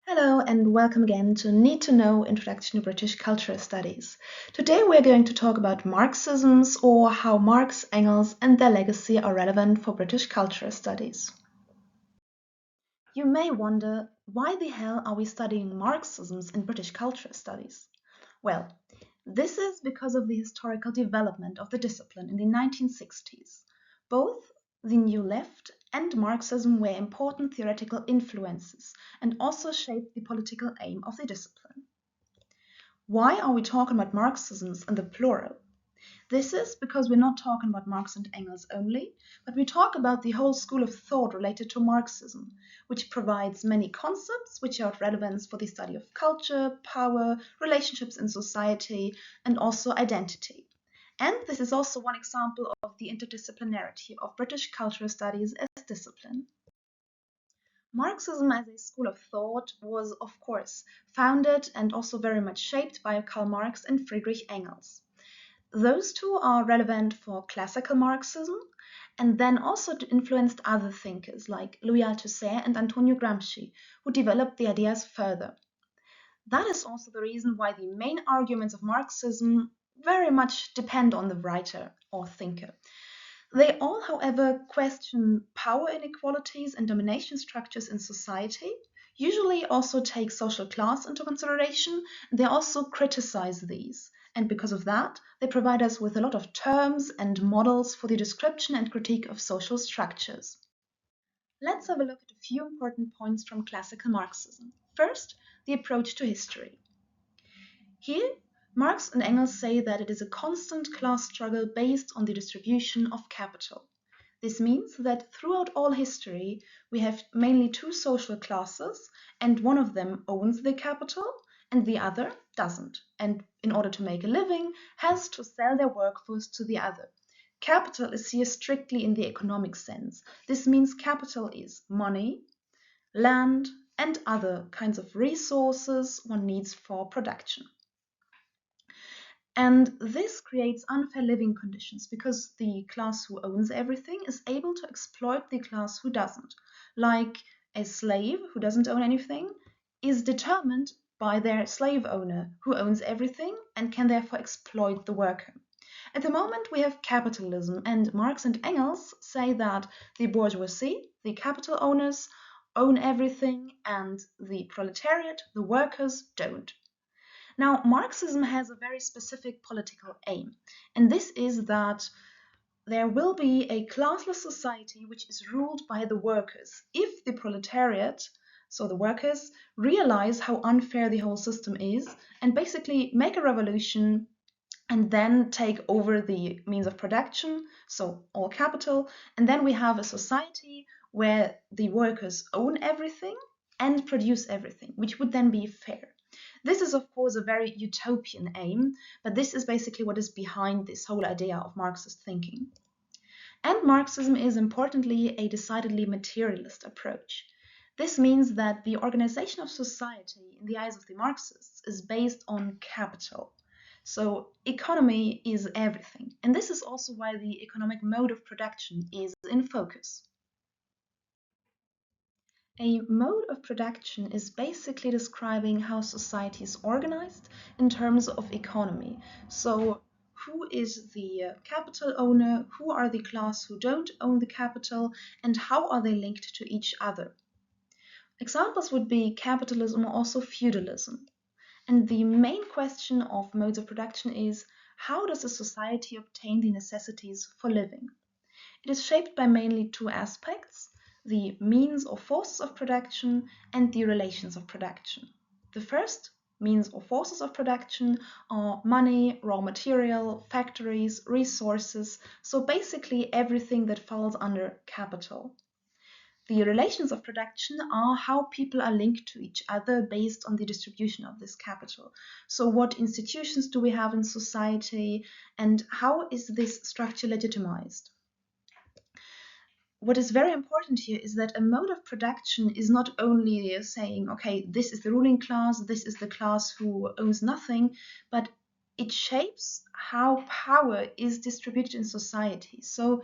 Hello and welcome again to Need to Know Introduction to British Cultural Studies. Today we're going to talk about Marxisms or how Marx, Engels and their legacy are relevant for British cultural studies. You may wonder, why the hell are we studying Marxisms in British cultural studies? Well, this is because of the historical development of the discipline in the 1960s. Both the New Left and Marxism were important theoretical influences and also shaped the political aim of the discipline. Why are we talking about Marxisms in the plural? This is because we're not talking about Marx and Engels only, but we talk about the whole school of thought related to Marxism, which provides many concepts which are of relevance for the study of culture, power, relationships in society, and also identity. And this is also one example of the interdisciplinarity of British cultural studies as discipline. Marxism as a school of thought was, of course, founded and also very much shaped by Karl Marx and Friedrich Engels. Those two are relevant for classical Marxism and then also influenced other thinkers like Louis Althusser and Antonio Gramsci, who developed the ideas further. That is also the reason why the main arguments of Marxism very much depend on the writer or thinker. They all, however, question power inequalities and domination structures in society, usually also take social class into consideration, and they also criticize these. And because of that, they provide us with a lot of terms and models for the description and critique of social structures. Let's have a look at a few important points from classical Marxism. First, the approach to history. Here, Marx and Engels say that it is a constant class struggle based on the distribution of capital. This means that throughout all history, we have mainly two social classes, and one of them owns the capital and the other doesn't, and in order to make a living, has to sell their workforce to the other. Capital is here strictly in the economic sense. This means capital is money, land, and other kinds of resources one needs for production. And this creates unfair living conditions because the class who owns everything is able to exploit the class who doesn't. Like a slave who doesn't own anything is determined by their slave owner who owns everything and can therefore exploit the worker. At the moment, we have capitalism, and Marx and Engels say that the bourgeoisie, the capital owners, own everything, and the proletariat, the workers, don't. Now, Marxism has a very specific political aim, and this is that there will be a classless society which is ruled by the workers if the proletariat, so the workers, realize how unfair the whole system is and basically make a revolution and then take over the means of production, so all capital, and then we have a society where the workers own everything and produce everything, which would then be fair. This is, of course, a very utopian aim, but this is basically what is behind this whole idea of Marxist thinking. And Marxism is importantly a decidedly materialist approach. This means that the organization of society, in the eyes of the Marxists, is based on capital. So economy is everything. And this is also why the economic mode of production is in focus. A mode of production is basically describing how society is organized in terms of economy. So who is the capital owner, who are the class who don't own the capital, and how are they linked to each other? Examples would be capitalism or also feudalism. And the main question of modes of production is, how does a society obtain the necessities for living? It is shaped by mainly two aspects: the means or forces of production and the relations of production. The first, means or forces of production, are money, raw material, factories, resources, so basically everything that falls under capital. The relations of production are how people are linked to each other based on the distribution of this capital. So what institutions do we have in society, and how is this structure legitimized? What is very important here is that a mode of production is not only saying, okay, this is the ruling class, this is the class who owns nothing, but it shapes how power is distributed in society. So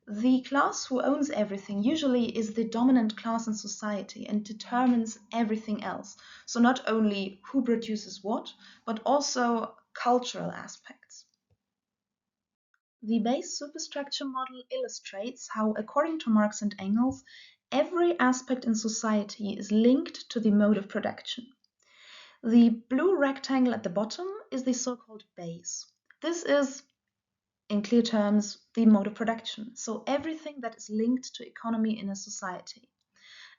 The class who owns everything usually is the dominant class in society and determines everything else. So not only who produces what, but also cultural aspects. The base superstructure model illustrates how, according to Marx and Engels, every aspect in society is linked to the mode of production. The blue rectangle at the bottom is the so-called base. This is, in clear terms, the mode of production, so everything that is linked to economy in a society.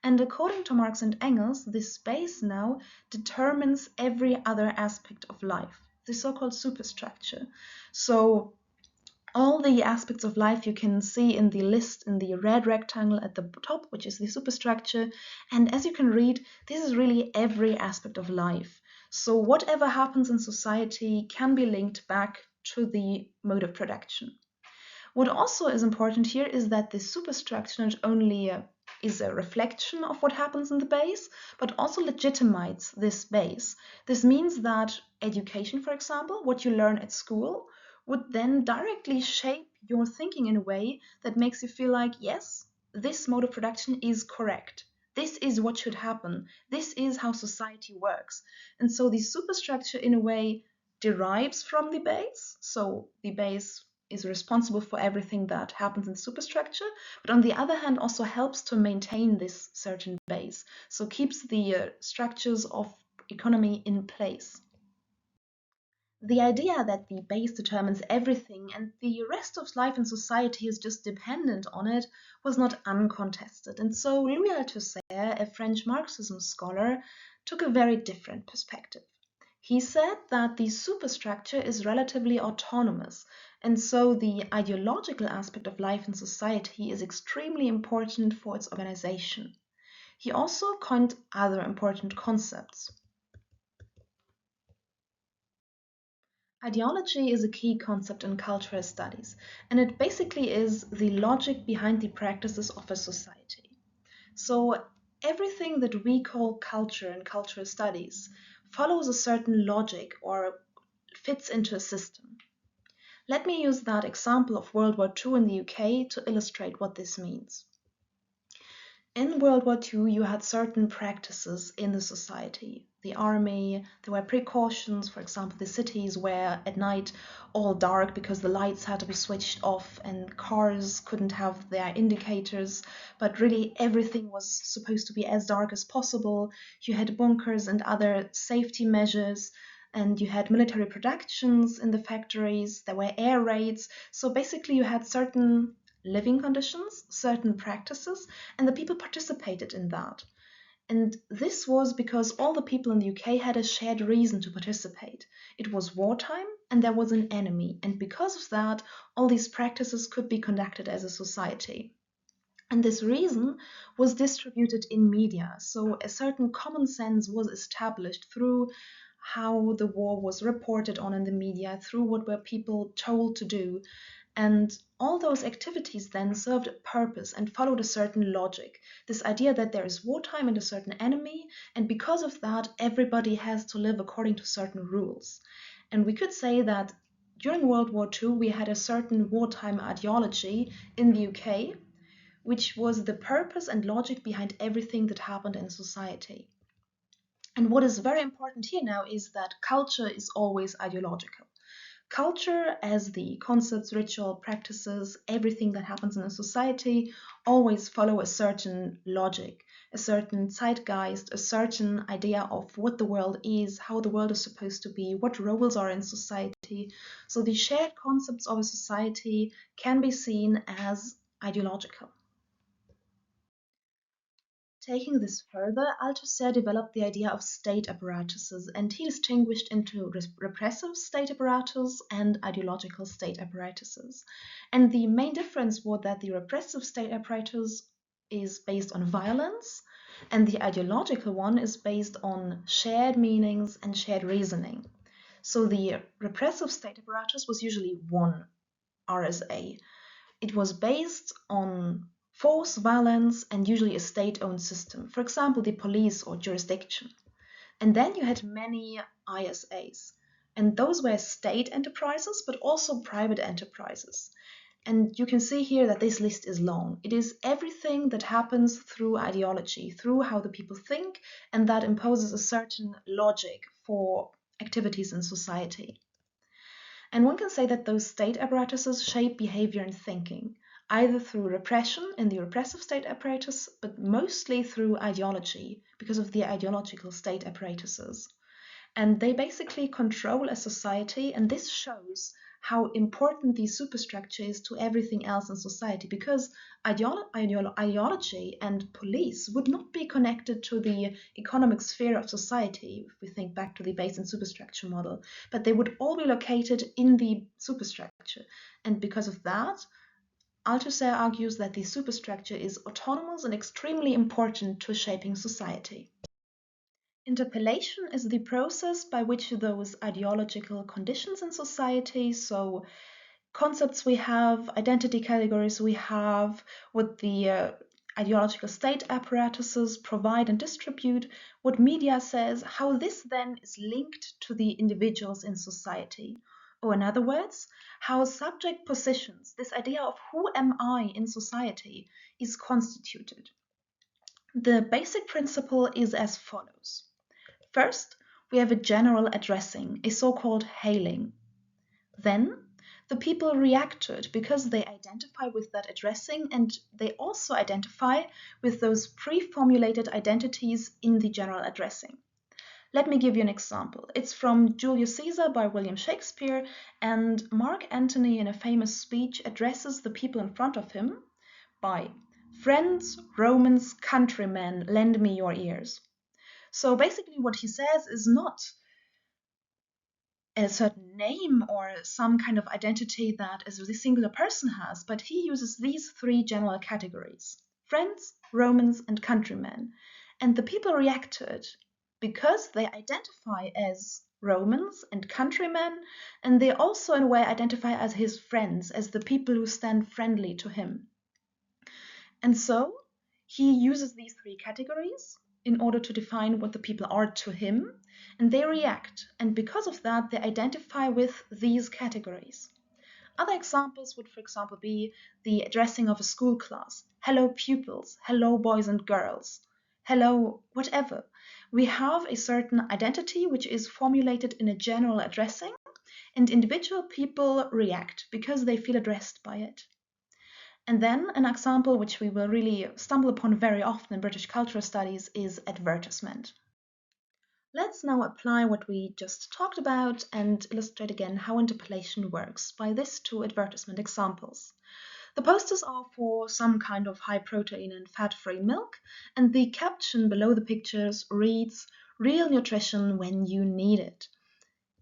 And according to Marx and Engels, this base now determines every other aspect of life, the so-called superstructure. So all the aspects of life you can see in the list in the red rectangle at the top, which is the superstructure. And as you can read, this is really every aspect of life. So whatever happens in society can be linked back to the mode of production. What also is important here is that the superstructure not only is a reflection of what happens in the base, but also legitimates this base. This means that education, for example, what you learn at school, would then directly shape your thinking in a way that makes you feel like, yes, this mode of production is correct. This is what should happen. This is how society works. And so the superstructure, in a way, derives from the base. So the base is responsible for everything that happens in superstructure, but on the other hand also helps to maintain this certain base, so keeps the structures of economy in place. The idea that the base determines everything and the rest of life in society is just dependent on it was not uncontested, and so Louis Althusser, a French Marxism scholar, took a very different perspective. He said that the superstructure is relatively autonomous, and so the ideological aspect of life in society is extremely important for its organization. He also coined other important concepts. Ideology is a key concept in cultural studies, and it basically is the logic behind the practices of a society. So everything that we call culture in cultural studies follows a certain logic or fits into a system. Let me use that example of World War II in the UK to illustrate what this means. In World War II, you had certain practices in the society. The army, there were precautions, for example, the cities were at night all dark because the lights had to be switched off and cars couldn't have their indicators, but really everything was supposed to be as dark as possible. You had bunkers and other safety measures, and you had military productions in the factories, there were air raids. So basically, you had certain living conditions, certain practices, and the people participated in that. And this was because all the people in the UK had a shared reason to participate. It was wartime and there was an enemy, and because of that, all these practices could be conducted as a society. And this reason was distributed in media, so a certain common sense was established through how the war was reported on in the media, through what were people told to do. And all those activities then served a purpose and followed a certain logic. This idea that there is wartime and a certain enemy, and because of that, everybody has to live according to certain rules. And we could say that during World War II, we had a certain wartime ideology in the UK, which was the purpose and logic behind everything that happened in society. And what is very important here now is that culture is always ideological. Culture, as the concepts, ritual, practices, everything that happens in a society, always follow a certain logic, a certain zeitgeist, a certain idea of what the world is, how the world is supposed to be, what roles are in society. So the shared concepts of a society can be seen as ideological. Taking this further, Althusser developed the idea of state apparatuses, and he distinguished into repressive state apparatus and ideological state apparatuses. And the main difference was that the repressive state apparatus is based on violence, and the ideological one is based on shared meanings and shared reasoning. So the repressive state apparatus was usually one RSA. It was based on force, violence, and usually a state-owned system, for example, the police or jurisdiction. And then you had many ISAs, and those were state enterprises, but also private enterprises. And you can see here that this list is long. It is everything that happens through ideology, through how the people think, and that imposes a certain logic for activities in society. And one can say that those state apparatuses shape behavior and thinking, either through repression in the repressive state apparatus, but mostly through ideology, because of the ideological state apparatuses. And they basically control a society, and this shows how important the superstructure is to everything else in society, because ideology and police would not be connected to the economic sphere of society, if we think back to the base and superstructure model, but they would all be located in the superstructure. And because of that, Althusser argues that the superstructure is autonomous and extremely important to shaping society. Interpellation is the process by which those ideological conditions in society, so concepts we have, identity categories we have, what the ideological state apparatuses provide and distribute, what media says, how this then is linked to the individuals in society. Or in other words, how subject positions, this idea of who am I in society, is constituted. The basic principle is as follows. First, we have a general addressing, a so-called hailing. Then, the people react to it because they identify with that addressing, and they also identify with those pre-formulated identities in the general addressing. Let me give you an example. It's from Julius Caesar by William Shakespeare, and Mark Antony in a famous speech addresses the people in front of him by "Friends, Romans, countrymen, lend me your ears." So basically what he says is not a certain name or some kind of identity that a singular person has, but he uses these three general categories: friends, Romans, and countrymen. And the people react to it because they identify as Romans and countrymen, and they also in a way identify as his friends, as the people who stand friendly to him. And so he uses these three categories in order to define what the people are to him, and they react. And because of that, they identify with these categories. Other examples would, for example, be the addressing of a school class. Hello, pupils. Hello, boys and girls. Hello, whatever. We have a certain identity which is formulated in a general addressing, and individual people react because they feel addressed by it. And then an example which we will really stumble upon very often in British cultural studies is advertisement. Let's now apply what we just talked about and illustrate again how interpellation works by these two advertisement examples. The posters are for some kind of high protein and fat-free milk, and the caption below the pictures reads, "Real nutrition when you need it."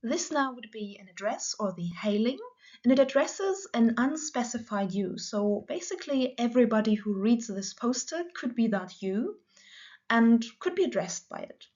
This now would be an address or the hailing, and it addresses an unspecified you. So basically everybody who reads this poster could be that you and could be addressed by it.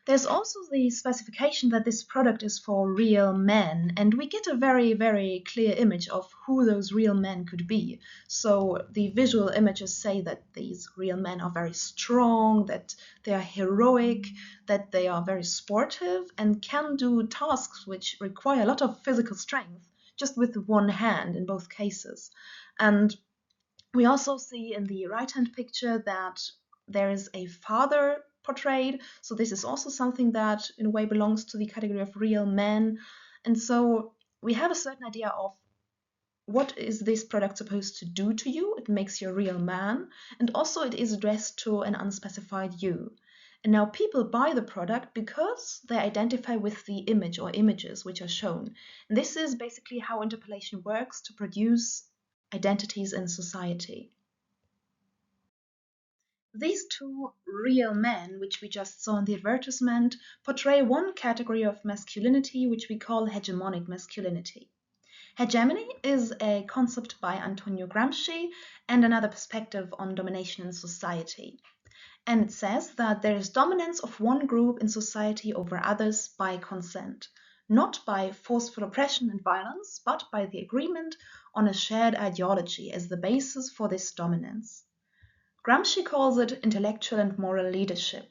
There's also the specification that this product is for real men, and we get a very, very clear image of who those real men could be. So the visual images say that these real men are very strong, that they are heroic, that they are very sportive, and can do tasks which require a lot of physical strength, just with one hand in both cases. And we also see in the right-hand picture that there is a father portrayed. So this is also something that in a way belongs to the category of real men. And so we have a certain idea of what is this product supposed to do to you? It makes you a real man. And also it is addressed to an unspecified you. And now people buy the product because they identify with the image or images which are shown. And this is basically how interpellation works to produce identities in society. These two real men, which we just saw in the advertisement, portray one category of masculinity which we call hegemonic masculinity. Hegemony is a concept by Antonio Gramsci and another perspective on domination in society. And it says that there is dominance of one group in society over others by consent, not by forceful oppression and violence, but by the agreement on a shared ideology as the basis for this dominance. Gramsci calls it intellectual and moral leadership.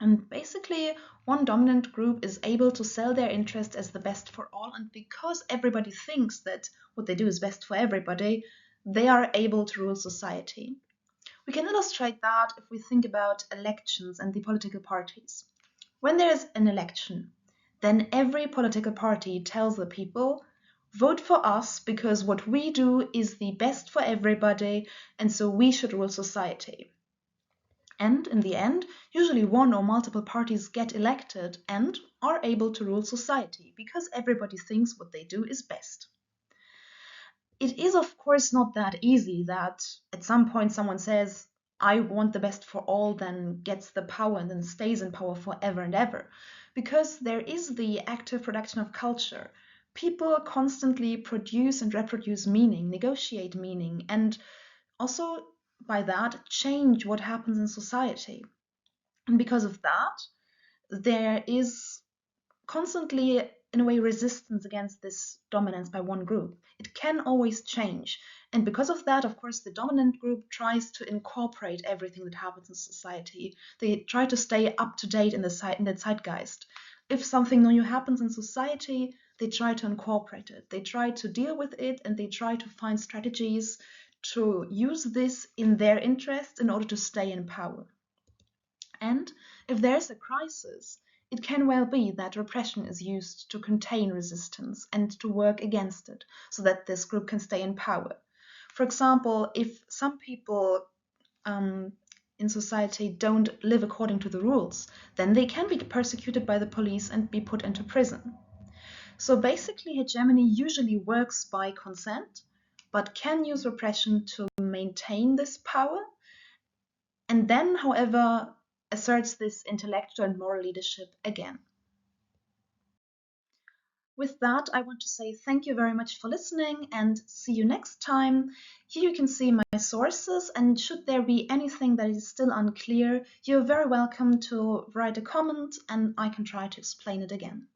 And basically, one dominant group is able to sell their interest as the best for all, and because everybody thinks that what they do is best for everybody, they are able to rule society. We can illustrate that if we think about elections and the political parties. When there is an election, then every political party tells the people, vote for us because what we do is the best for everybody, and so we should rule society. And in the end, usually one or multiple parties get elected and are able to rule society because everybody thinks what they do is best. It is, of course, not that easy that at some point someone says, I want the best for all, then gets the power and then stays in power forever and ever. Because there is the active production of culture. People constantly produce and reproduce meaning, negotiate meaning, and also by that change what happens in society. And because of that, there is constantly, in a way, resistance against this dominance by one group. It can always change. And because of that, of course, the dominant group tries to incorporate everything that happens in society. They try to stay up to date in the zeitgeist. If something new happens in society, they try to incorporate it. They try to deal with it, and they try to find strategies to use this in their interest in order to stay in power. And if there's a crisis, it can well be that repression is used to contain resistance and to work against it so that this group can stay in power. For example, if some people in society don't live according to the rules, then they can be persecuted by the police and be put into prison. So basically, hegemony usually works by consent, but can use repression to maintain this power and then, however, asserts this intellectual and moral leadership again. With that, I want to say thank you very much for listening and see you next time. Here you can see my sources, and should there be anything that is still unclear, you're very welcome to write a comment and I can try to explain it again.